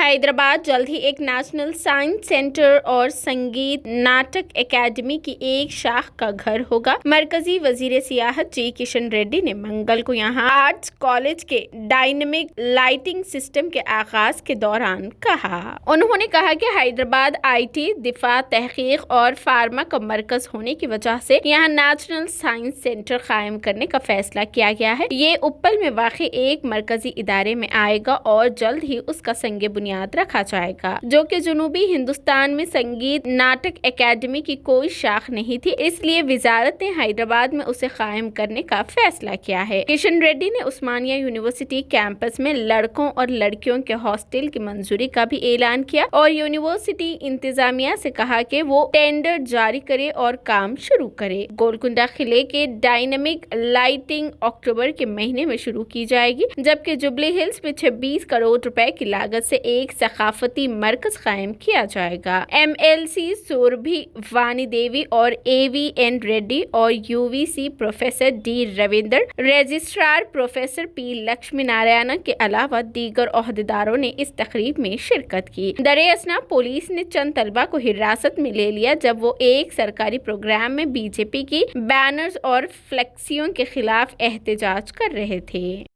हैदराबाद जल्द ही एक national science centre और संगीत नाटक एकेडमी की एक शाख का घर होगा। मरकजी वजीर सियाहत जी किशन रेड्डी ने मंगल को यहां आर्ट्स कॉलेज के डायनेमिक लाइटिंग सिस्टम के आगाज के दौरान कहा। उन्होंने कहा कि हैदराबाद आईटी, दिफा, तहकीक और फार्मा का मरकज होने की वजह से यहाँ नेशनल साइंस सेंटर कायम करने का फैसला किया गया है। ये उप्पल में वाक़ई एक मरकजी इदारे में आएगा और जल्द ही उसका संगे बुनियाद रखा जाएगा, जो कि जनूबी हिंदुस्तान में संगीत नाटक एकेडमी की कोई शाख नहीं थी, इसलिए वजारत ने हैदराबाद में उसे कायम करने का फैसला किया है। किशन रेड्डी ने उस्मानिया यूनिवर्सिटी कैंपस में लड़कों और लड़कियों के हॉस्टल की मंजूरी का भी ऐलान किया और यूनिवर्सिटी इंतजामिया से कहा कि वो टेंडर जारी करे और काम शुरू करे। गोलकुंडा किले के डायनेमिक लाइटिंग अक्टूबर के महीने में शुरू की जाएगी, जबकि जुबली हिल्स में 26 करोड़ रुपए की लागत से एक सकाफती मरकज कायम किया जाएगा। MLC सुरभि वानी देवी और AVN रेड्डी और UVC professor D Ravinder, registrar professor P Lakshmi Narayan के अलावा दीगर ओहदेदारों ने इस तकरीब में शिरकत की। दरअसल पुलिस ने चंद तलबा को हिरासत में ले लिया जब वो एक सरकारी प्रोग्राम में BJP की बैनर्स और फ्लेक्सियों के खिलाफ एहतजाज कर रहे थे।